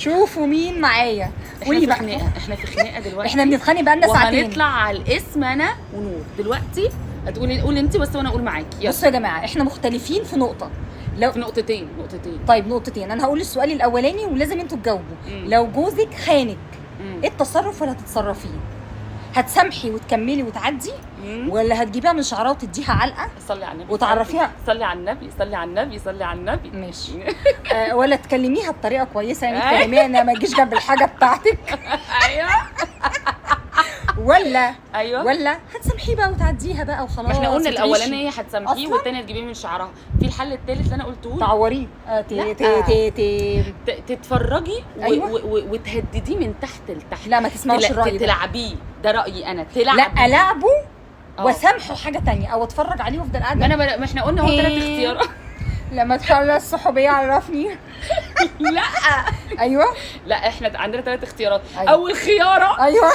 شوفوا مين معايا. قولي بقى. احنا في خناقه دلوقتي. احنا بنتخانق بقالنا ساعتين. وهنطلع على الاسم انا ونور دلوقتي. قولي انت بس وانا اقول معاكي. بصوا يا جماعه، احنا مختلفين في نقطه. في نقطتين. طيب نقطتين. انا هقول السؤال الاولاني ولازم انتوا تجاوبوا. لو جوزك خانك، ايه التصرف اللي هتتصرفيه؟ هتسامحي وتكملي وتعدي، ولا هتجيبيها من شعرها وتديها علقه؟ صلي على النبي وتعرفيها. صلي على النبي صلي على النبي صلي على النبي. ماشي. ولا تكلميها بطريقه كويسه، يعني تفهميها انها ما تجيش جنب الحاجه بتاعتك. ايوه. ولا هتسامحيه بقى وتعديها بقى وخلاص. احنا قلنا الاولانيه هتسامحيه والثانيه تجيبيه من شعرها. في الحل الثالث اللي انا قلته تعوريه. تتفرجي. أيوة. وتهدديه من تحت لتحت. لا ما تسمعوش الراي ده. تلعبيه. ده رايي انا. تلعبيه. لا العبه وسامحه حاجه تانية، او اتفرج عليه وافضل قاعده. ما احنا قلنا هو 3 اختيارات. لما تخلص صحوبيه عرفني. لا ايوه. لا احنا عندنا 3 اختيارات. أيوة. اول خياره ايوه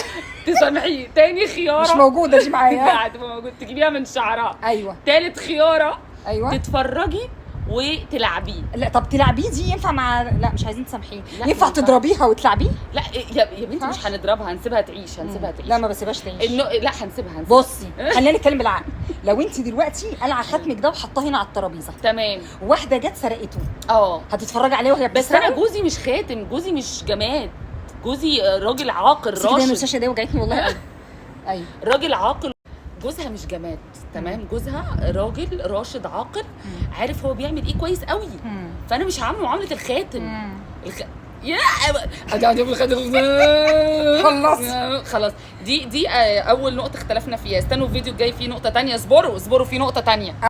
تسامحيه. تاني خياره مش موجوده دي معايا. لا هتبقى موجوده. تجيبيها من شعرها. ايوه. تالت خياره ايوه تتفرجي وتلعبيه. لا طب تلعبيه دي ينفع مع لا مش عايزين تسامحيه. ينفع تضربيها وتلعبيه؟ لا يا بنتي مش هنضربها. هنسيبها تعيش. لا ما بسيبهاش تعيش. لا هنسيبها. بصي خلينا نتكلم بالعقل. لو انت دلوقتي قلع ختمك ده وحطاه هنا على الترابيزه، تمام، واحده جت سرقته، هتتفرجي عليه وهي بس انا جوزي مش خاتم. جوزي مش جماد. جوزي راجل عاقل راشد. الشاشه دي وجعتني والله قوي. ايوه راجل عاقل. جوزها مش جماد. تمام. جوزها راجل راشد عاقل. عارف هو بيعمل ايه كويس قوي. فانا مش هعمله معامله الخاتم. يا خلاص. دي اول نقطه اختلفنا فيها. استنوا الفيديو الجاي فيه نقطه تانية. اصبروا في نقطه تانية.